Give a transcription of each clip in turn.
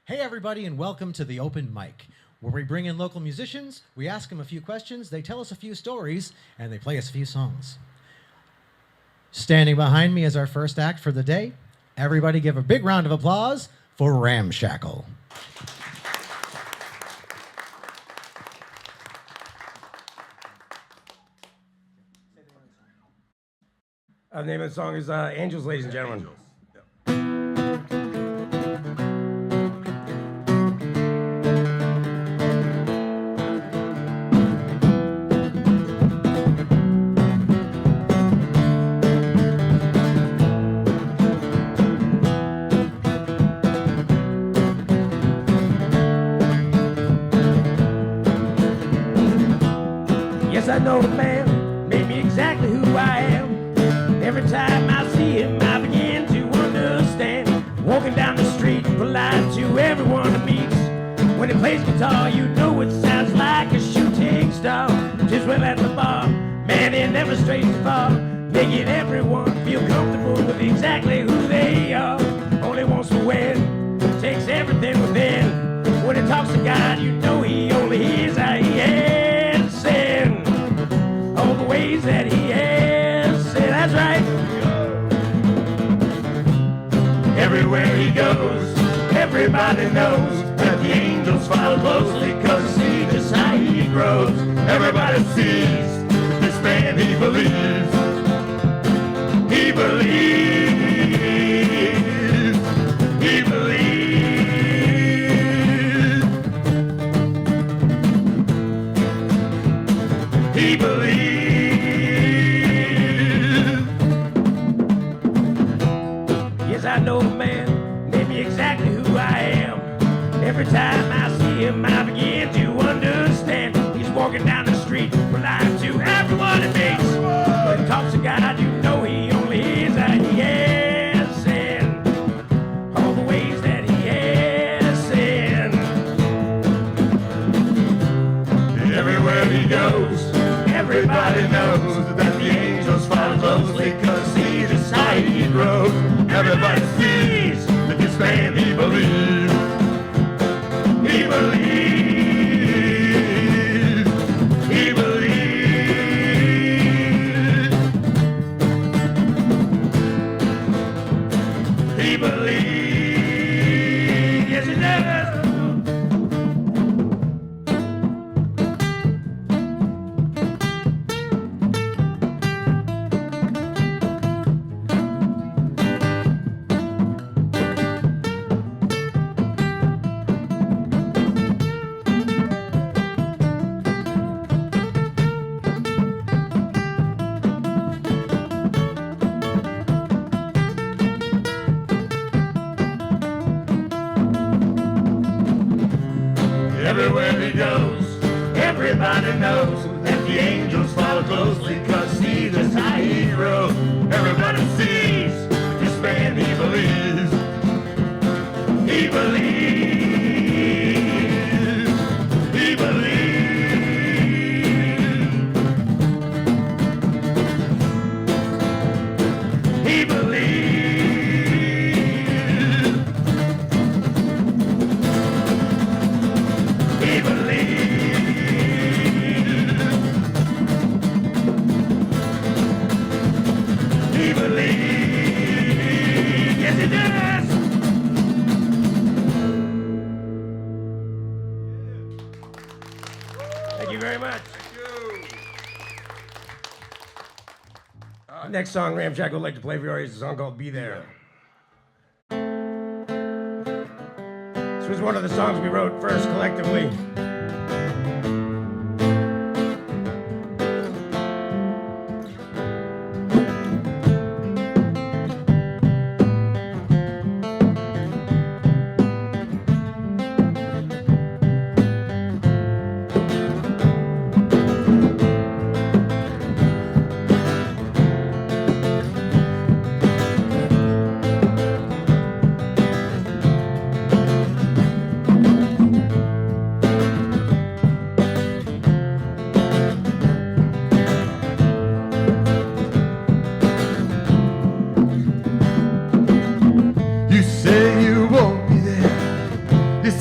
Hey everybody, and welcome to the Open Mic, where we bring in local musicians, we ask them a few questions, they tell us a few stories, and they play us a few songs. Standing behind me is our first act for the day. Everybody give a big round of applause for RAMSHACKLE. The name of the song is Angels, ladies and gentlemen. Angels. Yes, I know the man made me exactly who I am. Every time I see him, I begin to understand. Walking down the street, polite to everyone he meets. When he plays guitar, you know it sounds like a shooting star. Just well at the bar, man, he never strays too far. Making everyone feel comfortable with exactly who they are. Only wants to win, takes everything within. When he talks to God, you know he only hears how he has sin. All the ways that he has sin, that's right. Everywhere he goes, everybody knows that the angels follow closely, cause they see just how he grows. Everybody sees this man, he believes. He believes. He believes. He believes. Yes, I know the man made me exactly who I am. Every time I see him, I begin to understand. He's walking down the street, polite to everyone he meets. When he talks to God, you know he only hears how he has sin. All the ways that he has sin. Everywhere he goes, everybody knows that the angels follow closely, cause see just how he grows. Everybody sees that this man, he believes. He believes. He believes. He believes. Yes, he does. Everywhere he goes, everybody knows that the angels follow closely, cause see this how he grows. Everybody sees this man, he believes. He believes. He believes. He believes. He believes. Yes, he does. Thank you very much. Next song, RAMSHACKLE would like to play for you is a song called Be There. This was one of the songs we wrote first collectively.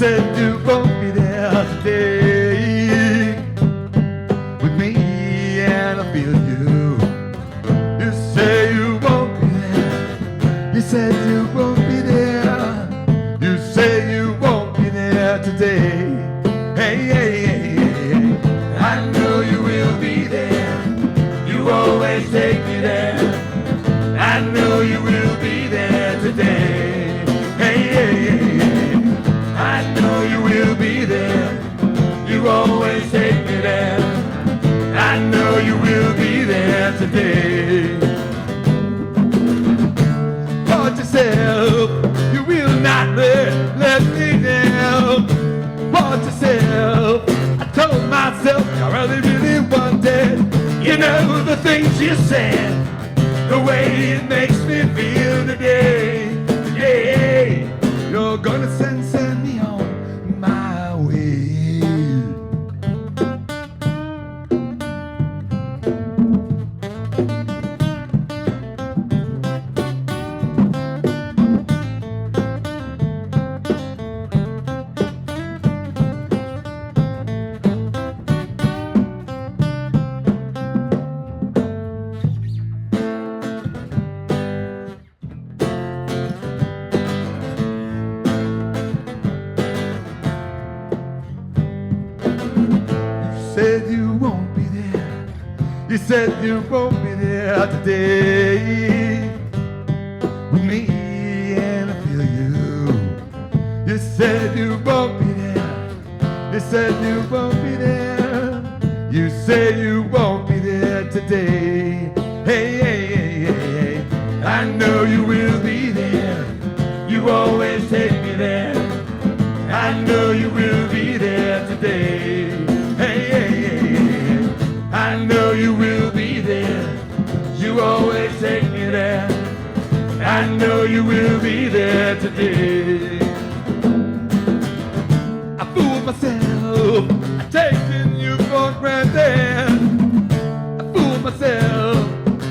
said you won't be there today with me, and I feel you. You say you won't be there. You said you won't be there. You say you won't be there today. Hey, hey, hey, hey, hey. I know you will be there. You always take me there. I know you will be there today. Hey, hey, hey, hey. I know you will be there. You always take me there. I know you will be there today. Watch yourself, you will not let me down. Watch yourself, I told myself I really wanted. You know the things you said, the way it makes me feel today. Yeah, you're gonna send me on my way. Said you won't be there. You said you won't be there today with me, and I feel you. You said you won't be there. You said you won't be there. You said you won't be there today. Hey, hey, hey, hey, hey. I know you will be there. You always take me there. I know you will be there today. Hey, hey, hey, hey. I know you will be there. You always take me there. I know you will be there today. I fooled myself, I taken you for granted. I fooled myself,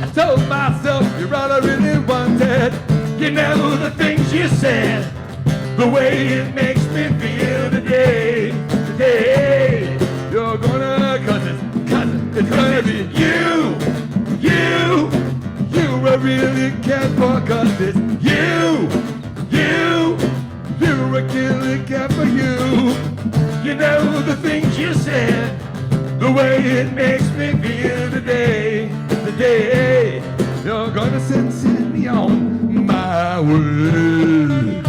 I told myself you're all I really wanted. You know the things you said, the way it makes me feel today. Today, you're gonna, cause it's gonna be you I really care for, cause it's you I really care for you. You know the things you said, the way it makes me feel today. Today, you're gonna send me on my way.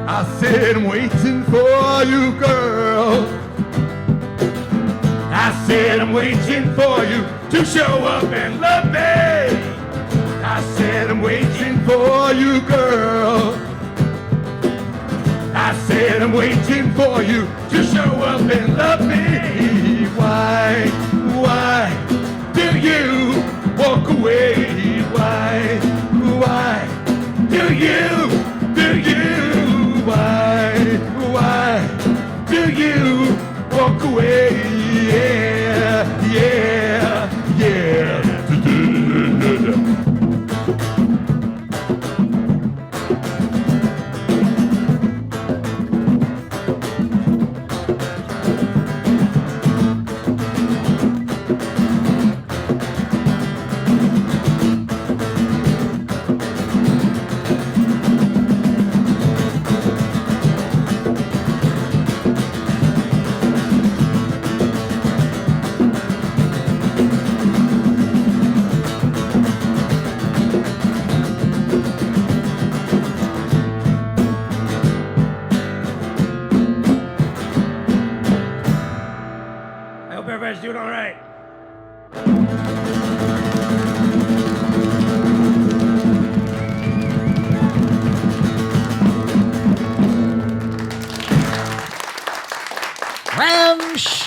I said I'm waiting for you, girl. I said I'm waiting for you to show up and love me. I said I'm waiting for you, girl. I said I'm waiting for you to show up and love me. Why do you walk away? Why do you? Why do you walk away? Yeah, yeah, yeah.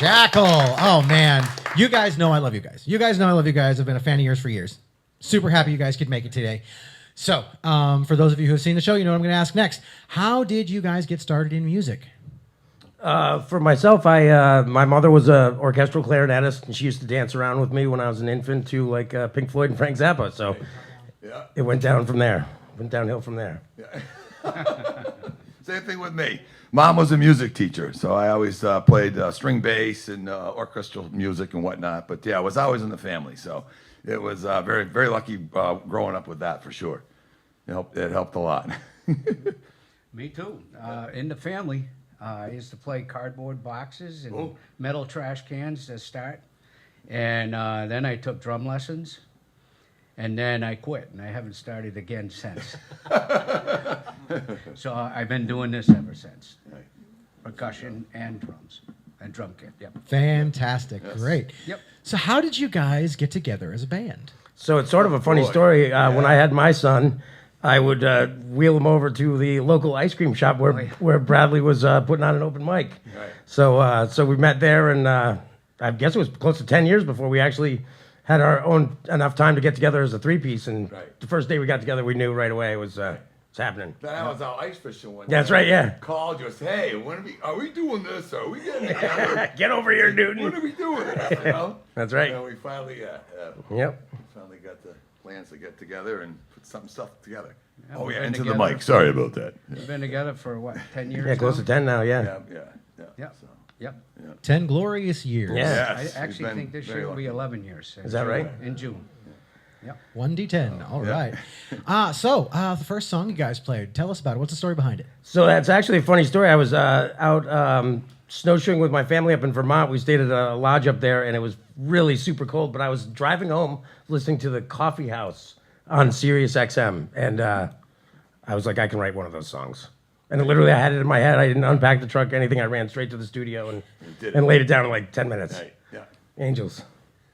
Ramshackle. Oh, man. You guys know I love you guys. You guys know I love you guys. I've been a fan of yours for years. Super happy you guys could make it today. So, for those of you who have seen the show, you know what I'm going to ask next. How did you guys get started in music? For myself, my mother was a orchestral clarinetist, and she used to dance around with me when I was an infant to like Pink Floyd and Frank Zappa. So it went down from there. Went downhill from there. Yeah. Same thing with me. Mom was a music teacher, so I always played string bass and orchestral music and whatnot. But yeah, it was always in the family, so it was very, very lucky growing up with that for sure. It helped a lot. Me too. In the family, I used to play cardboard boxes and metal trash cans to start, and then I took drum lessons, and then I quit, and I haven't started again since. So I've been doing this ever since. Right. Percussion and drums and drum kit. Yep. Fantastic. Yes. Great. Yep. So how did you guys get together as a band? So it's sort of a funny story. When I had my son, I would wheel him over to the local ice cream shop where Bradley was putting on an open mic. Right. So we met there, and I guess it was close to 10 years before we actually had our own enough time to get together as a three-piece. And the first day we got together, we knew right away it was it's happening. Then I was out ice fishing one day. That's right, yeah. Called you, said, hey, are we doing this? Are we getting together? Get over here, Newton. When are we doing it? You know? That's right. And we finally, finally got the plans to get together and put some stuff together. Yeah, Oh, we've yeah, been into the together mic. Sorry about that. We've been together for what, 10 years? Yeah, close now? to 10 now, yeah. Yep. So, Yep. 10 glorious years. Yeah. yes, I we've actually been think this very year will be lucky. 11 years. Is that right? In June. Yep. 1d10. All Yeah. right. So the first song you guys played, tell us about it. What's the story behind it? So that's actually a funny story. I was out snowshoeing with my family up in Vermont. We stayed at a lodge up there, and it was really super cold. But I was driving home listening to the Coffee House on Sirius XM, and I was like, I can write one of those songs. And literally, I had it in my head. I didn't unpack the truck, anything. I ran straight to the studio and laid it down in like 10 minutes. Right, yeah. Angels.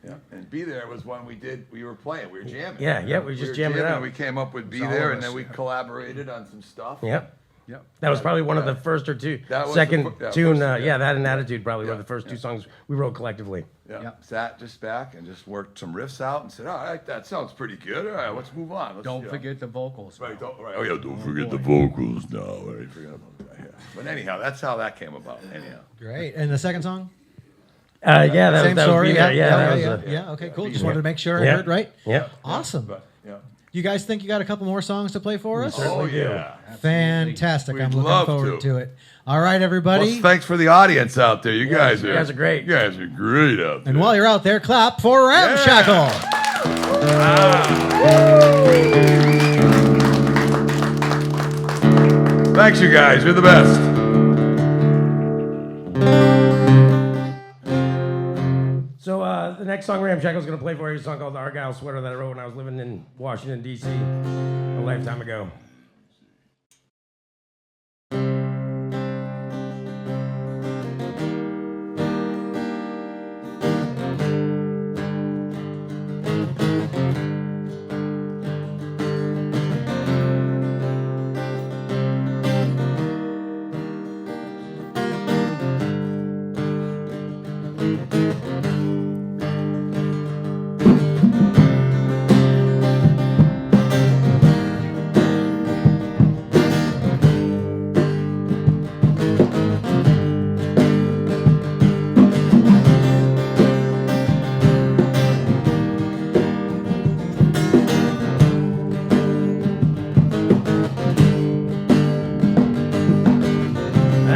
Yeah, and Be There was one we were playing, we were jamming. Yeah, we were just jamming it out. We came up with Be all There, of and then us, we yeah. collaborated on some stuff. Yep. Yep. That was probably one of the first or two. That was Second the fir- yeah, tune, first, yeah. that and Attitude probably were Yeah, the first two yeah. songs we wrote collectively. Yeah. Yep. Sat just back and just worked some riffs out and said, all right, that sounds pretty good. All right, let's move on. Let's, Don't forget the vocals. Right, right. Oh, yeah, don't forget the vocals now. All right, forget about that. Yeah. But anyhow, that's how that came about. Anyhow. Great. And the second song? That Same was story? Be There. that was yeah. Okay, cool. Be Just There. wanted to make sure I Yeah. heard right. Yeah. Awesome. But, yeah. You guys think you got a couple more songs to play for us? Oh, yeah. Fantastic. We'd I'm looking love forward to. to it. All right, everybody. Well, thanks for the audience out there. You guys are great. You guys are great out there. And while you're out there, clap for Ramshackle. Thanks, you guys. You're the best. So the next song Ramshackle's going to play for you is a song called Argyle Sweater that I wrote when I was living in Washington, D.C. a lifetime ago.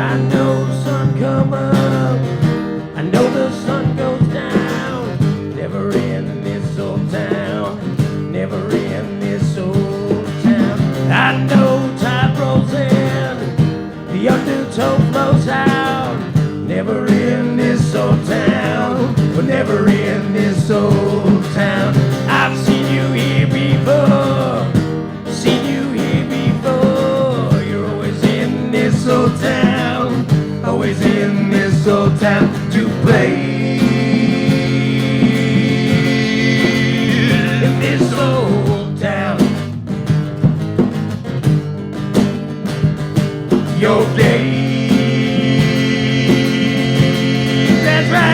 I know the sun come up, I know the sun goes down. Never in this old town, never in this old town. I know tide rolls in, the undertow flows out. Never in this old town, but never in this old town. I've seen you here before, seen you here before. You're always in this old town, always in this old town to play. In this old town, your days. That's right.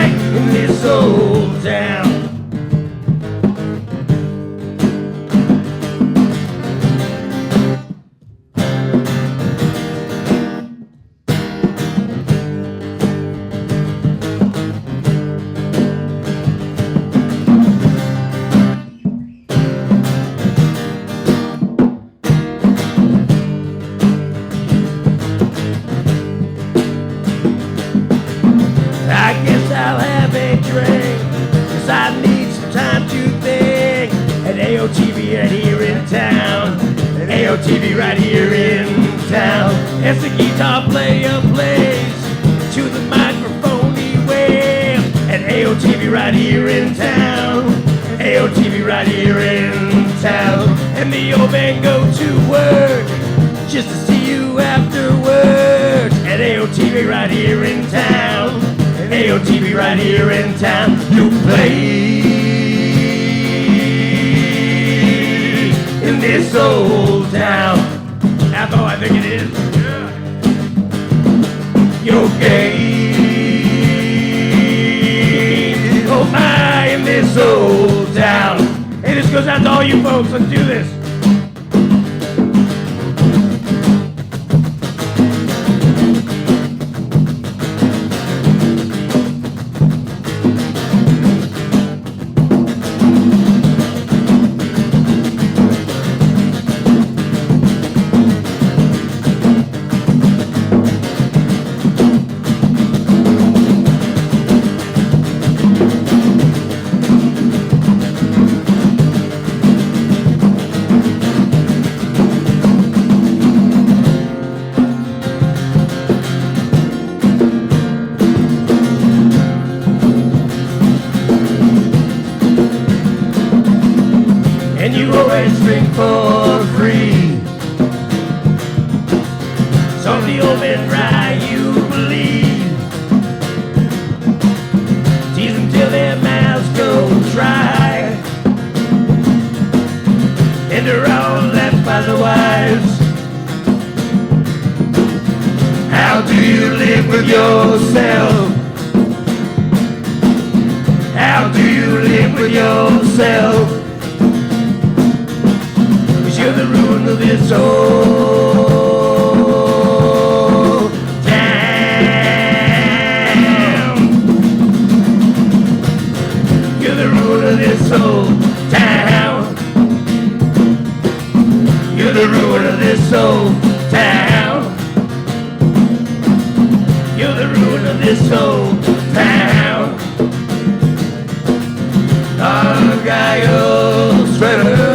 AOTV right here in town. As the guitar player plays to the microphone he waves. And AOTV right here in town. AOTV right here in town. And the old man go to work just to see you afterwards. At AOTV right here in town. AOTV right here in town. You play in this old town. That's all I think it is. Yeah. You're gay. Oh my, in this old town. Hey, this goes out to all you folks. Let's do this. And you always drink for free. So the old men rye you believe. Tease them till their mouths go dry. And they're all left by the wives. How do you live with yourself? How do you live with yourself? You're the ruin of this old town. You're the ruin of this old town. You're the ruin of this old town. You're the ruin of this old town. Argyle sweater.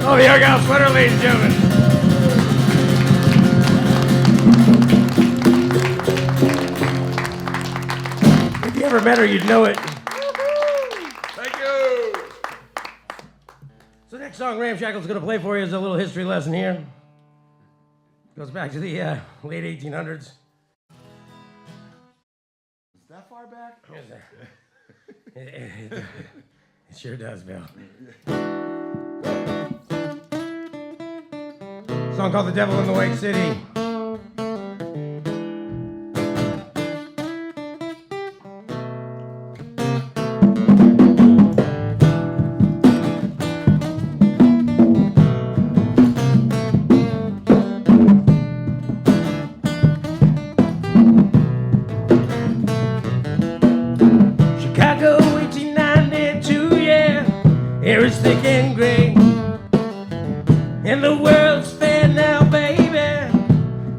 Oh, the Argyle sweater, ladies and gentlemen. If you ever met her, you'd know it. Thank you. So the next song Ramshackle's going to play for you is a little history lesson here. Goes back to the late 1800s. Is that far back? It sure does, Bill. Song called The Devil in the White City. Chicago, 1892, yeah. Air is thick and gray. And the world's fair now, baby.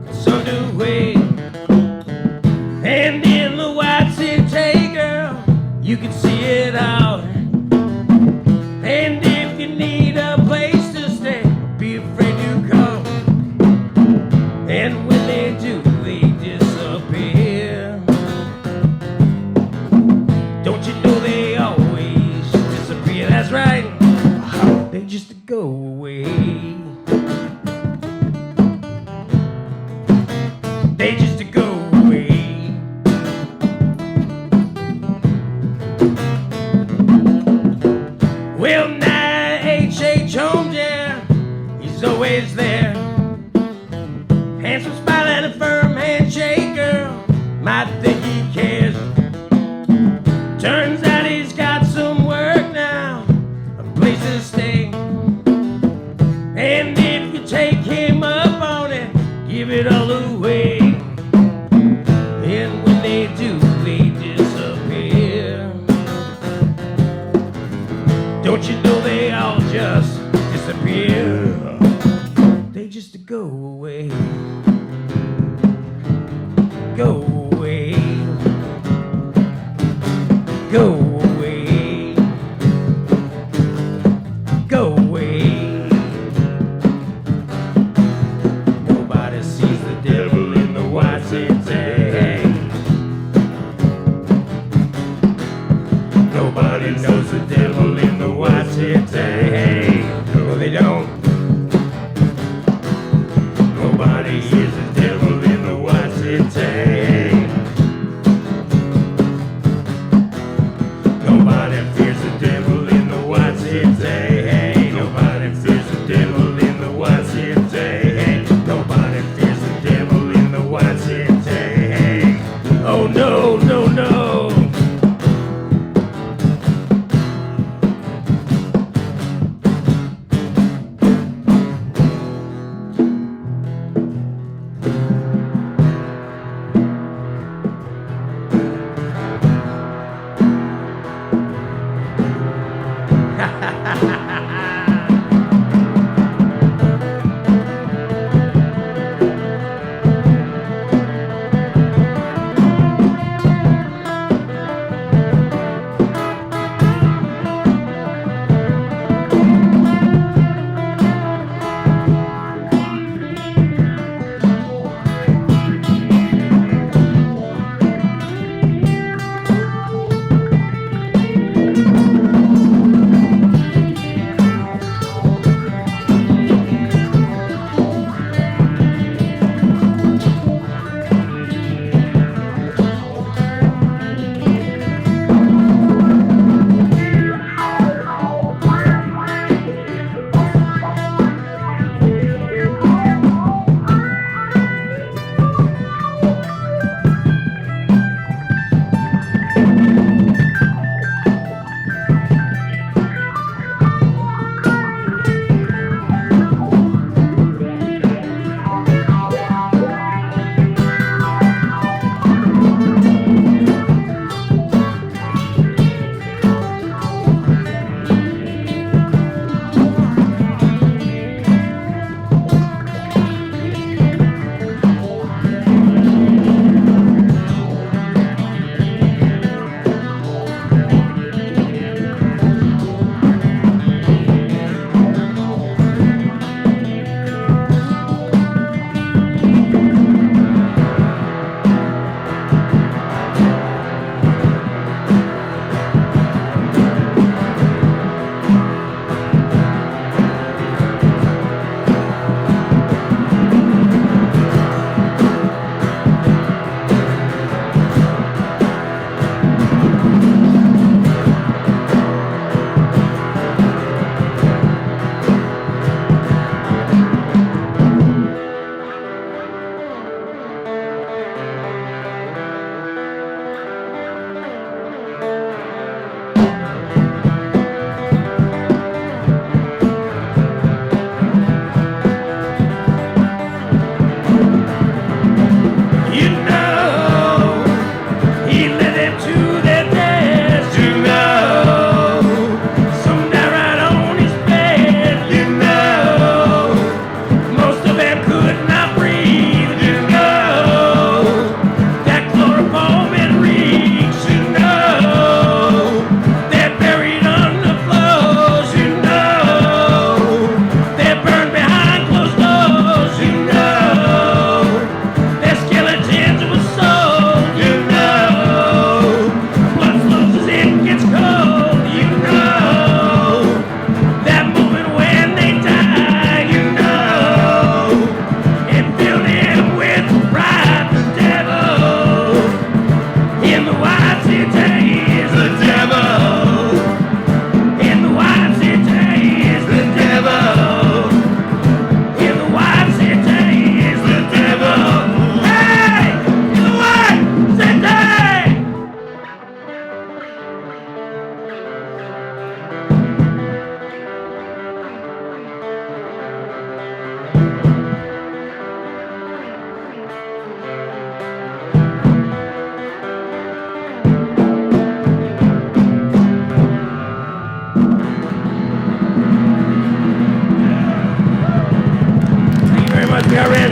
It's underway. And in the White City, girl, you can see it all. And if you need a place to stay, be afraid to call. And when they do, they disappear. Don't you know they always disappear? That's right. They just go away. They just go away. Well, now H.H. Holmes, yeah, he's always there. Handsome smile and a firm handshake, girl, might think he cares. Turns out he's got some work now, a place to stay. And if you take him up on it, give it all away. And when they do, they disappear. Don't you know they all just disappear? They just to go away. Go away. Go away. Go away. Nobody sees the devil in the white city. Nobody knows the devil in the white city. No, they don't. Nobody is the devil in the white city. Nobody fears the devil in the white city. Nobody fears the devil in the white city. Nobody fears the devil in the white city. Oh no, no, no.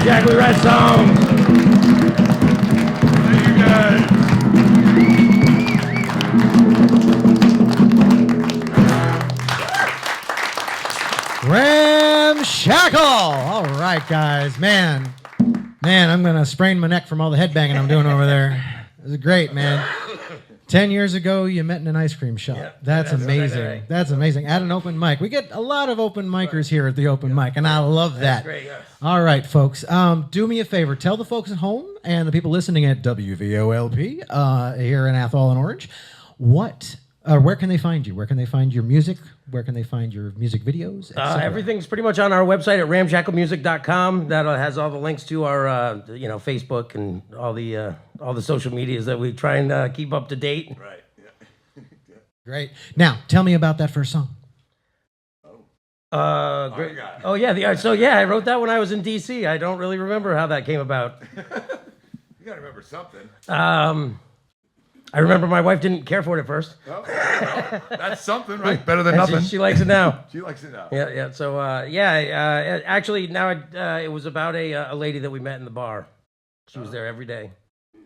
Exactly right song. Thank you guys. Ramshackle! All right, guys. Man, I'm going to sprain my neck from all the headbanging I'm doing over there. This is great, man. 10 years ago, you met in an ice cream shop. Yep, that's amazing. right. That's amazing. At an open mic. We get a lot of open micers here at the open mic, and I love that. That's great, yes. All right, folks. Do me a favor. Tell the folks at home and the people listening at WVOLP here in Athol and Orange, where can they find you? Where can they find your music? Where can they find your music videos? Everything's pretty much on our website at ramshacklemusic.com. That has all the links to our, Facebook and all the social medias that we try and keep up to date. Right. Yeah. Great. Now, tell me about that first song. Great. Oh yeah. I wrote that when I was in DC. I don't really remember how that came about. You gotta remember something. I remember my wife didn't care for it at first. Oh, well, that's something, right? Better than And nothing. She likes it now. She likes it now. Yeah. So actually now it was about a lady that we met in the bar. She was there every day,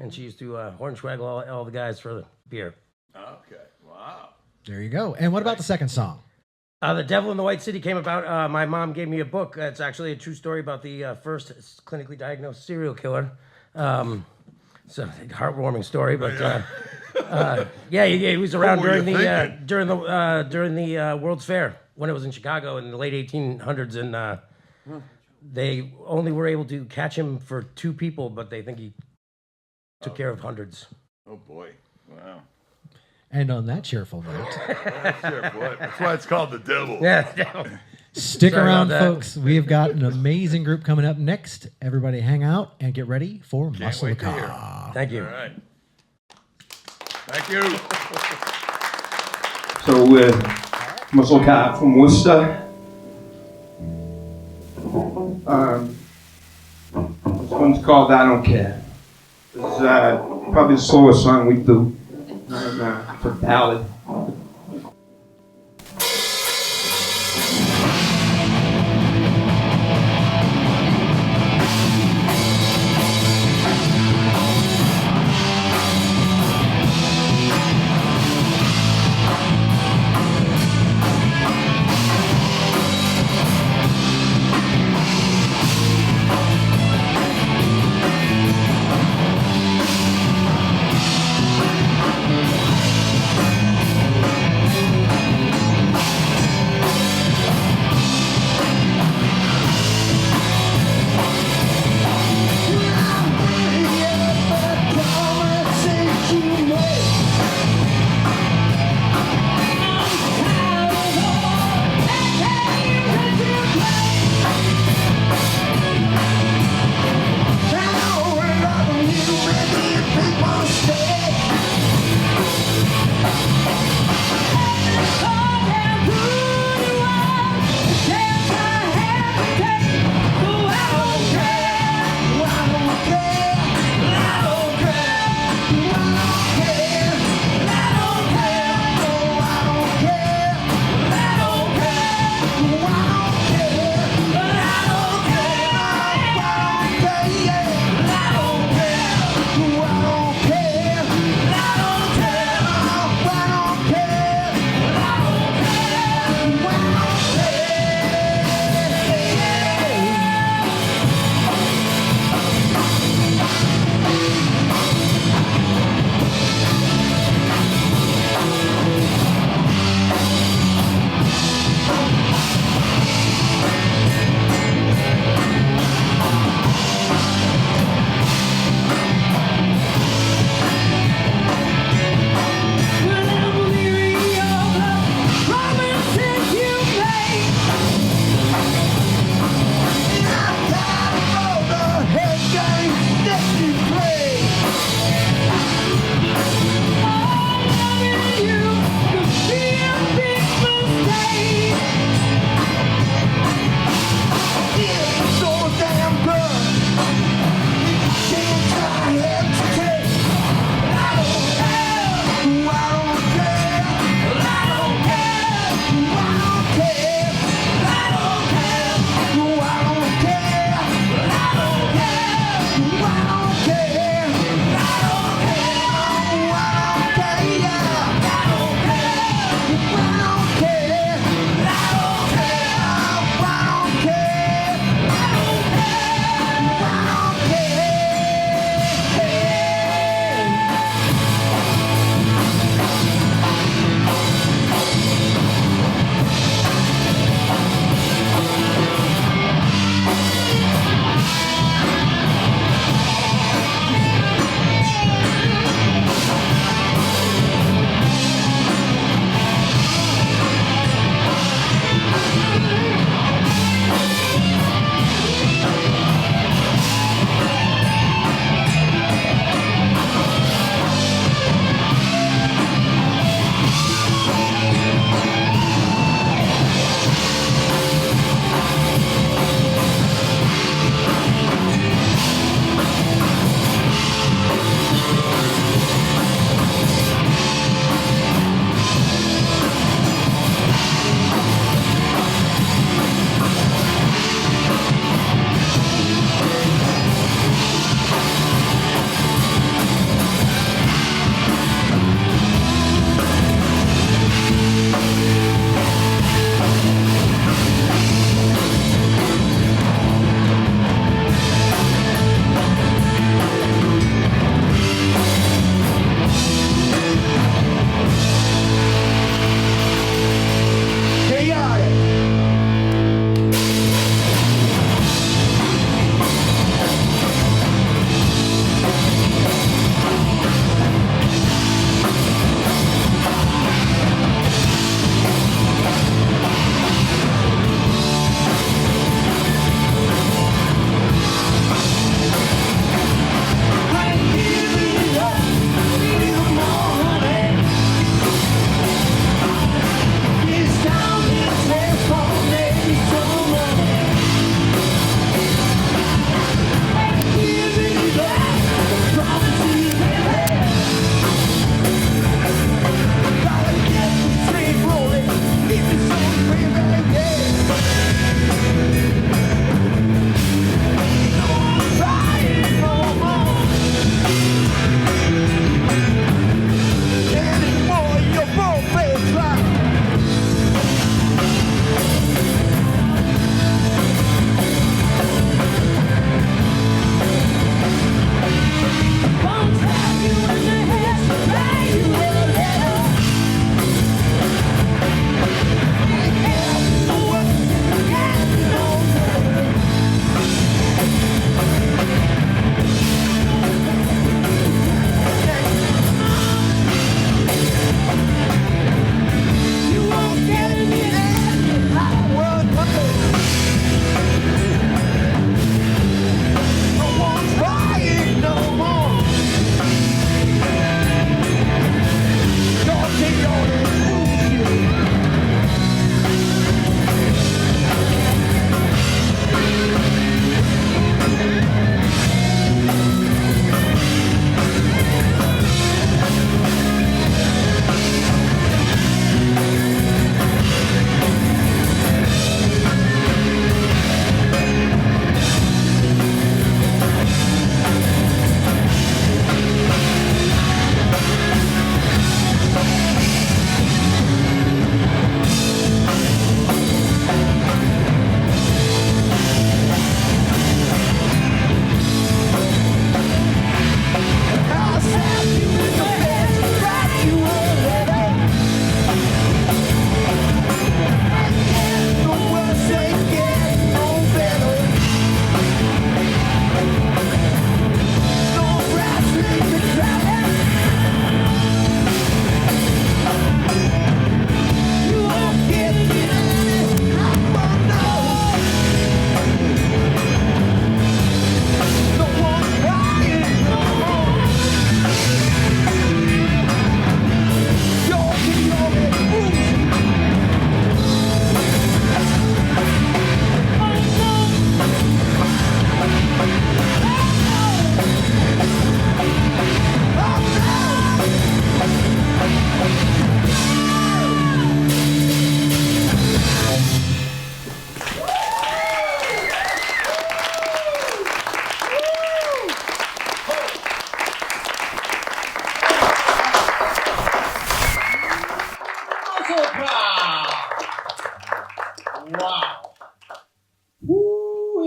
and she used to hornswaggle all the guys for the beer. Okay. Wow. There you go. And what about the second song? The Devil in the White City came about. My mom gave me a book. It's actually a true story about the first clinically diagnosed serial killer. It's a heartwarming story, but he was around What were during you during the World's Fair when it was in Chicago in the late 1800s, and they only were able to catch him for 2 people, but they think he took care of hundreds. Oh boy. Wow. And on that cheerful note, Sure, boy. That's why it's called the devil. Yeah. stick Sorry around, about that. folks. We've got an amazing group coming up next. Everybody hang out and get ready for Can't wait to hear. Musclecah. Thank you. All right. Thank you. So we're Musclecah from Worcester. This one's called I Don't Care. It's probably the slowest song we do. It's a ballad.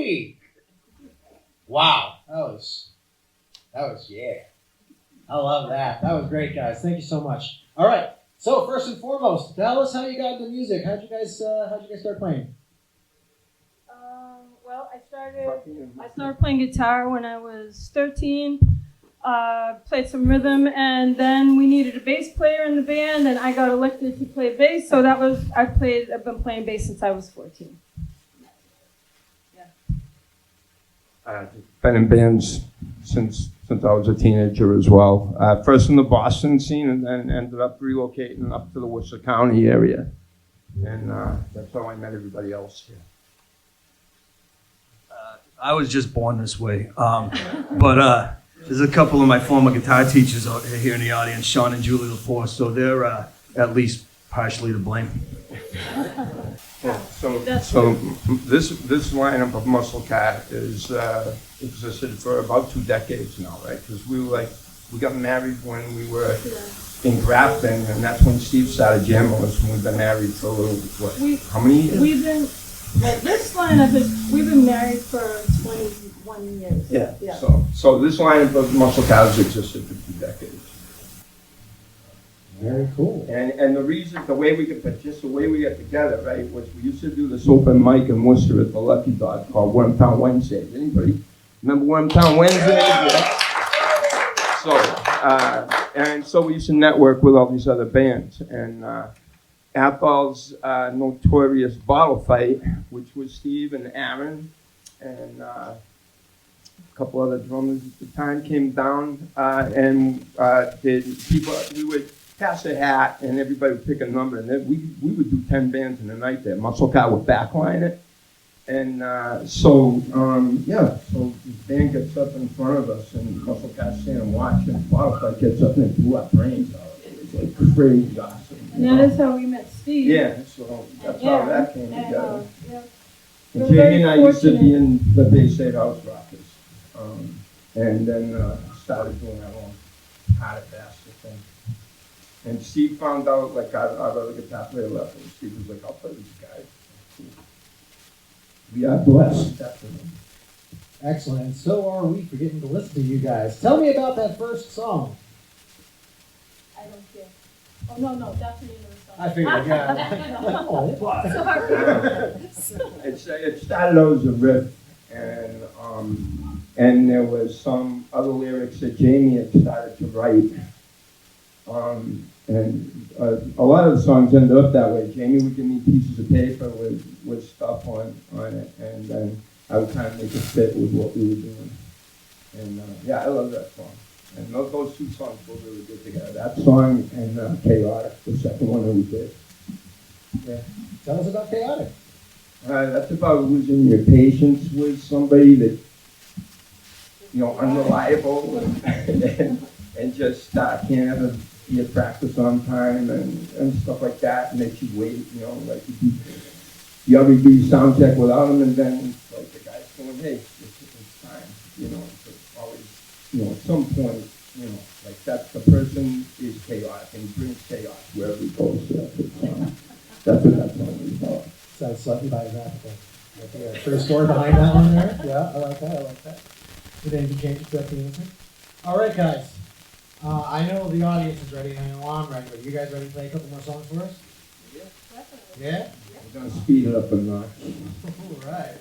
Woo-wee. Wow, that was yeah. I love that. That was great, guys. Thank you so much. All right. So first and foremost, tell us how you got into music. How'd you guys start playing? Well, I started playing guitar when I was 13. Played some rhythm, and then we needed a bass player in the band, and I got elected to play bass. So I've been playing bass since I was 14. Been in bands since I was a teenager as well. First in the Boston scene, and then ended up relocating up to the Worcester County area. And that's how I met everybody else here. I was just born this way. But there's a couple of my former guitar teachers out here in the audience, Sean and Julie Lepore, so they're at least partially to blame. Yeah, so this lineup of Musclecah is existed for about 2 decades now, right? Because we got married when we were in Grafton, and that's when Steve started jamming with us, and we've been married for how many years? We've been this lineup we've been married for 21 years. Yeah. So this lineup of Musclecah has existed for 2 decades. Very cool. And the way we get together, right, was we used to do this open mic in Worcester at the Lucky Dog called Wormtown Wednesdays. Anybody remember Wormtown Wednesdays? Yeah. So we used to network with all these other bands. And Athol's notorious Bottle Fight, which was Steve and Aaron and a couple other drummers at the time, came down and we would pass a hat and everybody would pick a number, and then we would do 10 bands in a night there. Musclecah would backline it. And so the band gets up in front of us and Musclecah stand and watch, and Bottle Fight gets up and it blew our brains out. It was like crazy awesome. And that is how we met Steve. Yeah, so that's how that came together. Yeah. And Jamie and I used to be in the Bay State House Rockers, and then started doing our own hard bastard thing. And Steve found out, like, our other guitar player left, and Steve was like, I'll play with you guys. We are blessed, definitely. Excellent. And so are we for getting to listen to you guys. Tell me about that first song. I don't care. Oh, no, definitely another song. I figured, yeah. Sorry. It started out as a riff, and there was some other lyrics that Jamie had started to write. And a lot of the songs ended up that way. Jamie would give me pieces of paper with stuff on it, and then I would kind of make it fit with what we were doing. And I love that song. And those 2 songs go really good together. That song and Chaotic, the second one that we did. Yeah. Tell us about Chaotic. That's about losing your patience with somebody that, unreliable and just can't ever be at practice on time and stuff like that, and makes you wait, like you already do your sound check without them, and then like the guy's going, hey, it's time, it's always, at some point, like that the person is chaotic and he brings chaos wherever he goes. That's what that song is about. Sounds slightly biographical. Yeah, true story behind that one there. Yeah, I like that. Did anything change to that music? All right, guys. I know the audience is ready, and I know I'm ready, but you guys ready to play a couple more songs for us? Yeah, definitely. Yeah? We're going to speed it up a notch. All right.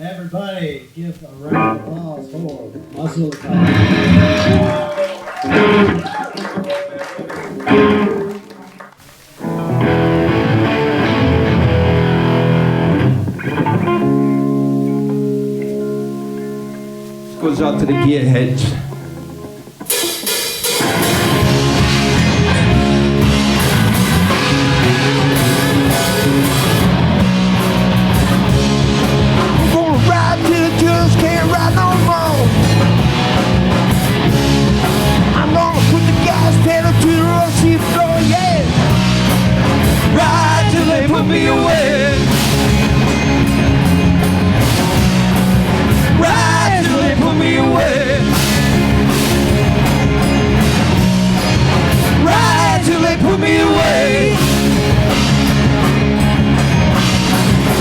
Everybody, give a round of applause for Musclecah. This goes out to the gearheads.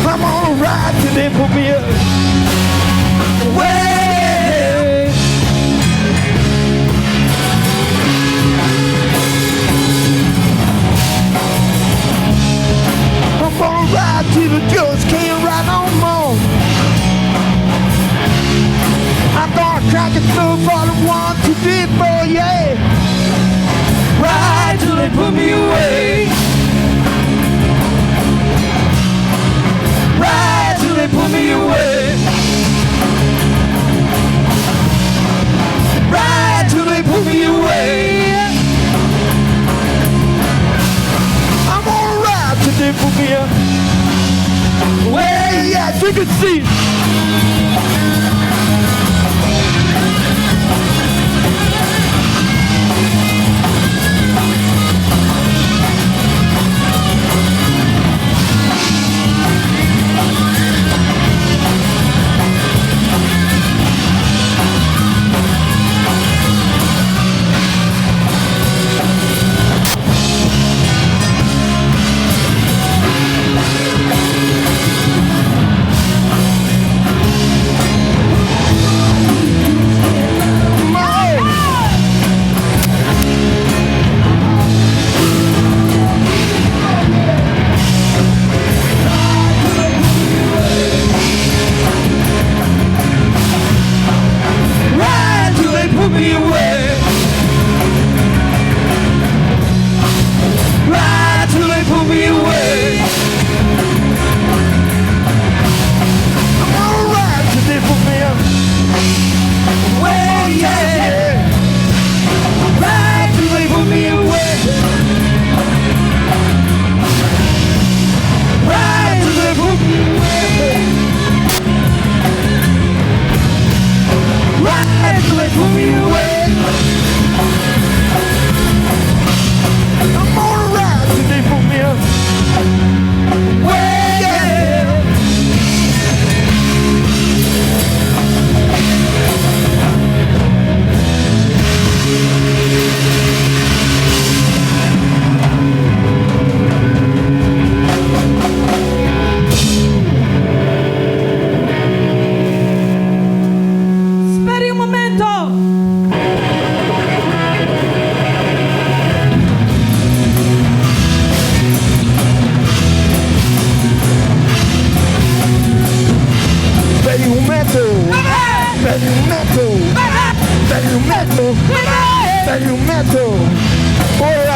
I'm on a ride till they put me away. Way. I'm gonna ride till the just can't ride no more. I'm gonna crack it through for the 1, 2, 3, 4, yeah. Ride till they put me away. Ride till they put me away. Ride till they put me away. I'm gonna ride till they put me away. Yeah, you can see.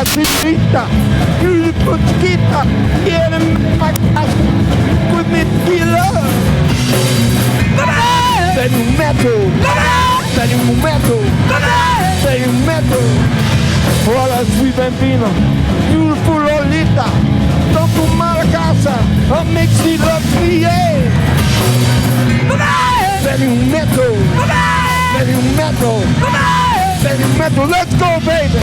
Musclecah, beautiful chiquita, get in my house with me tequila. Say you metal, say you metal, say you metal. Hola, sweet bambina, beautiful Lolita, don't come out of casa, I'll make she love me, yeah. Say you metal, say you metal, say you metal, let's go, baby.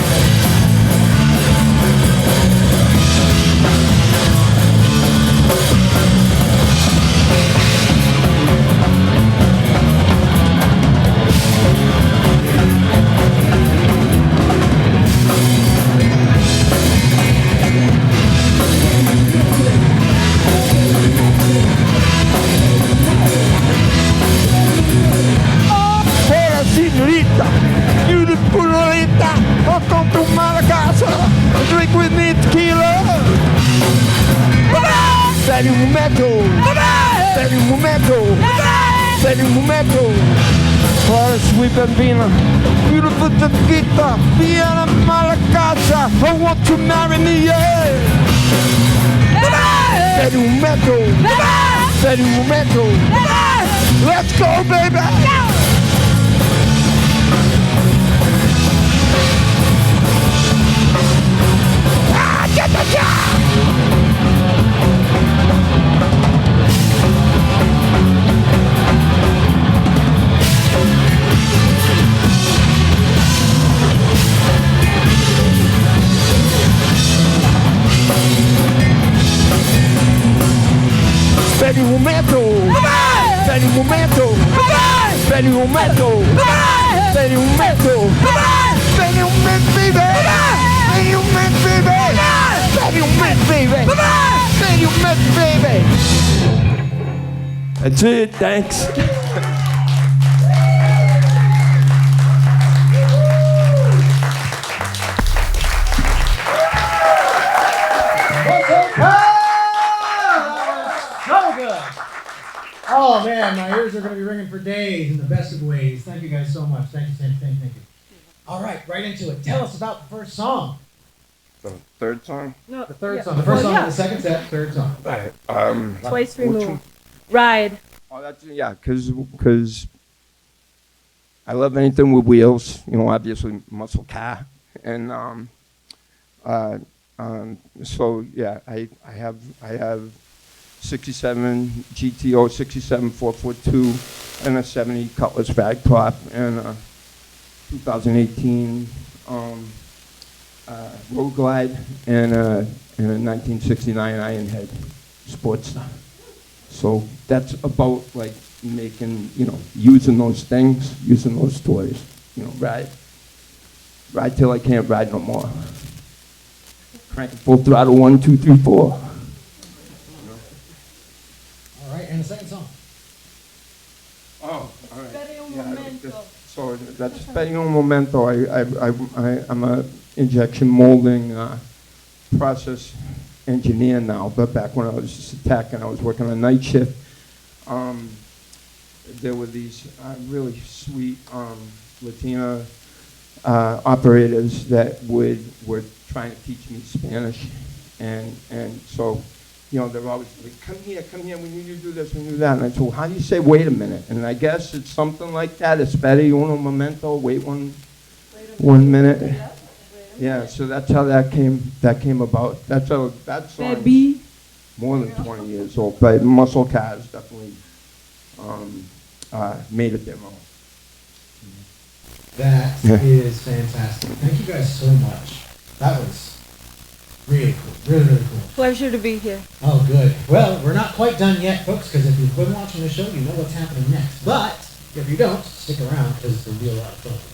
Señorita, beautiful Lolita, oh, come to my casa, drink with me tequila. Sério momento, sério momento, sério momento. Olha, sweet bambina, beautiful chiquita, Vienna, my casa, I want to marry me, yeah. Sério momento, sério momento. Let's go, baby. Get the job! Espere momento! Espere momento! Espere momento! Espere momento! Espere momento, baby! Espere momento, baby! Espere momento, baby! Espere momento, baby! That's it, thanks. man, my ears are going to be ringing for days in the best of ways. Thank you guys so much. Thank you, thank you. All right into it. Tell us about the first song. The third song? No, The third song. The first song in the second set, third song. Twice which removed. one? Ride. Oh, that's, yeah, because I love anything with wheels, you know, obviously Musclecah. And so, yeah, I have 67 GTO 67 442 and a 70 Cutlass bag top and a 2018 Road Glide and a 1969 Ironhead Sportster. So that's about like making, you know, using those things, using those toys, you know, ride till I can't ride no more. Cranking full throttle, 1, 2, 3, 4. All right, and the second song. Oh, all right. Speri un Yeah, momento. so that's Speri un momento. I'm a injection molding process engineer now, but back when I was just a tech and I was working a night shift, there were these really sweet Latina operators that were trying to teach me Spanish, and so, you know, they're always like, come here, we need you to do this, we need to do that, and I said, well, how do you say wait a minute? And I guess it's something like that, esperi un momento, wait one minute. Yeah, so that's how that came about. That song's more than 20 years old, but Musclecah has definitely made it their own. That is fantastic. Thank you guys so much. That was really cool. Really cool. Pleasure to be here. Oh, good. Well, we're not quite done yet, folks, because if you've been watching the show, you know what's happening next. But if you don't, stick around, because it's going to be a lot of fun.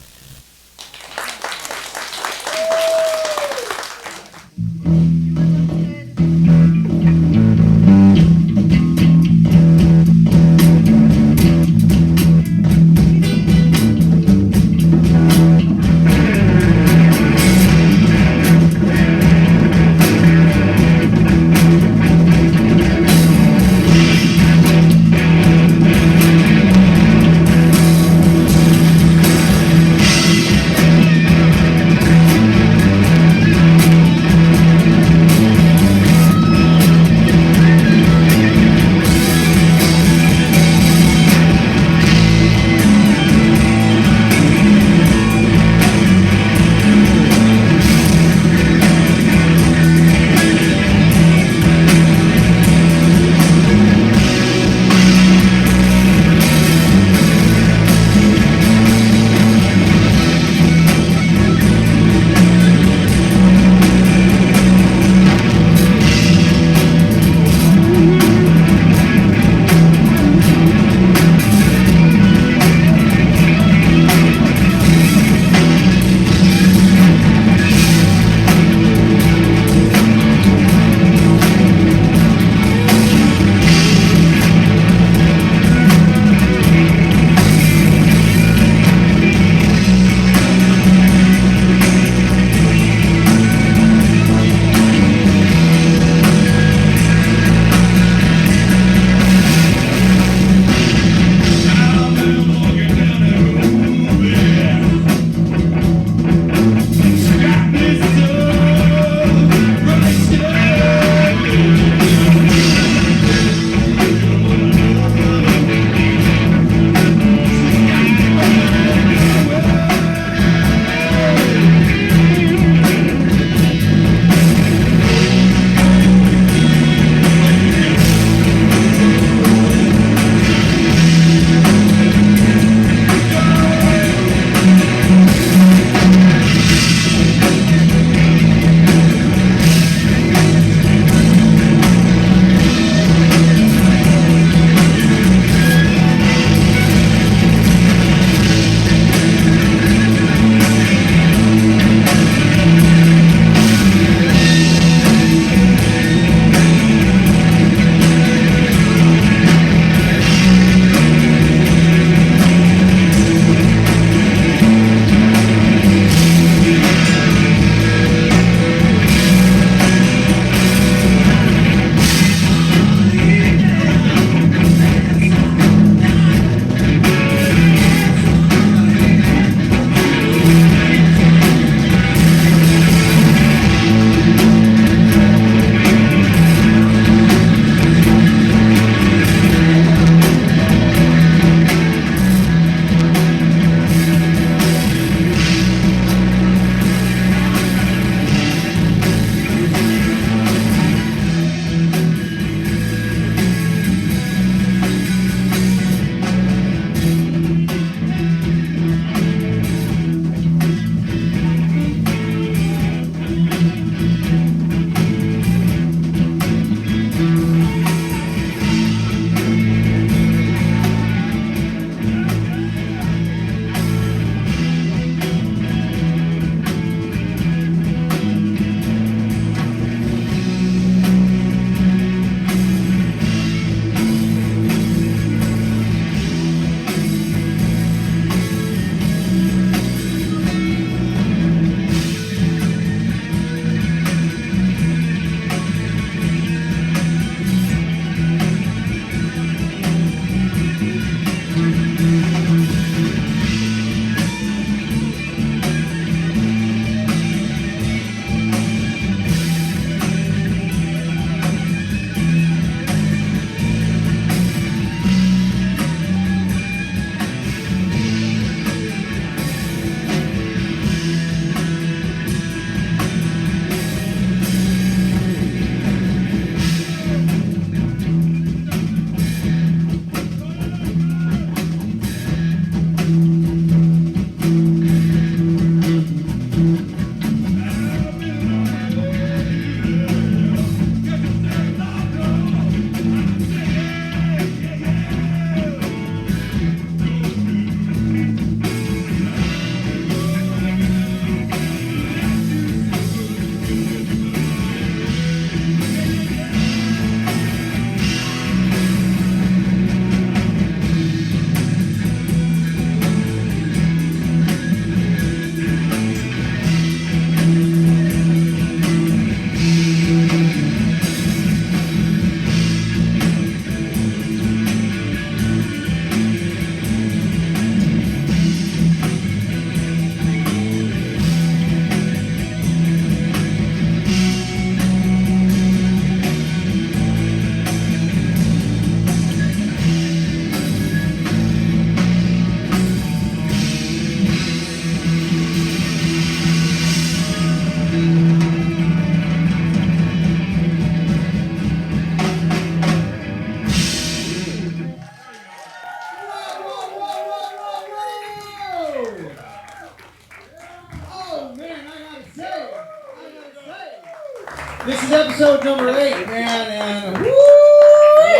This is episode number 8, man, and woo!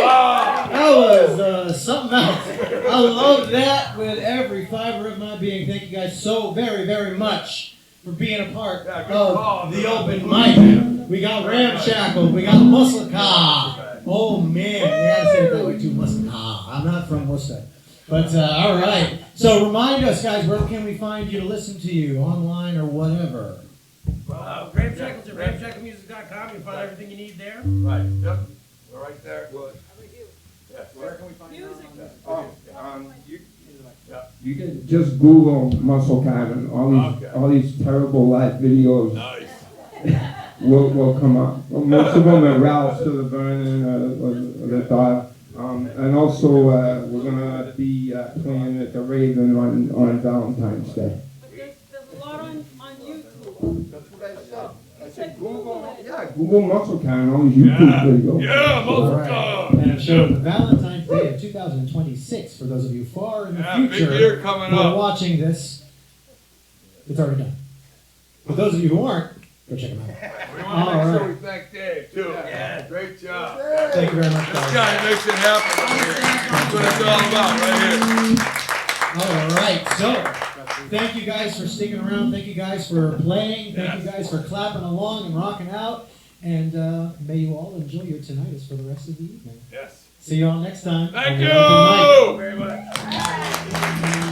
That was something else. I loved that with every fiber of my being. Thank you guys so very, very much for being a part of the open mic. We got Ramshackle, we got Musclecah. Oh man, you gotta say it that way too, Musclecah. I'm not from Worcester. But all right. So remind us, guys, where can we find you to listen to you, online or whatever? Ramshackle's at ramshacklemusic.com. You can find everything you need there. Right, yep, we're right there. Yes. Where can we find you? You can just Google Musclecah and all these terrible live videos will come up. Well, most of them are Ralph to the Vernon or the Thought. And also we're gonna be playing at the Raven on Valentine's Day. But there's a lot on YouTube. That's what I said. I said Google Musclecah and all these YouTube videos. Yeah, All right. And it showed Valentine's Day of 2026. For those of you far in the future big year coming who are up. watching this, it's already done. For those of you who aren't, go check them out. We want to make sure we thank Dave, too. Yeah. Great job. Thank you very much, This guys. guy makes it happen over here. That's what it's all about, right here. All right, so thank you guys for sticking around. Thank you guys for playing. Thank you guys for clapping along and rocking out. And may you all enjoy your tinnitus for the rest of the evening. Yes. See you all next time. Thank on you the Open Mic. very much.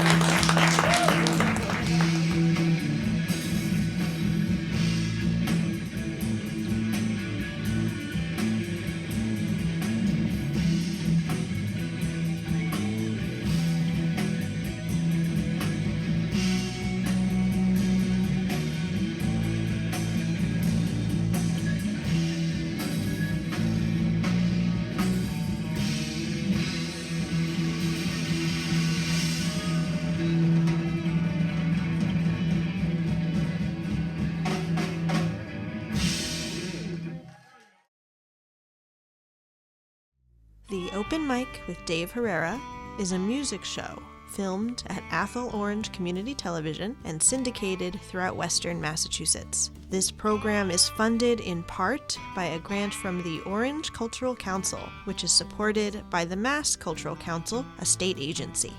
The Open Mic with Dave Herrera is a music show filmed at Athol Orange Community Television and syndicated throughout Western Massachusetts. This program is funded in part by a grant from the Orange Cultural Council, which is supported by the Mass Cultural Council, a state agency.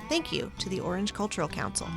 Thank you to the Orange Cultural Council.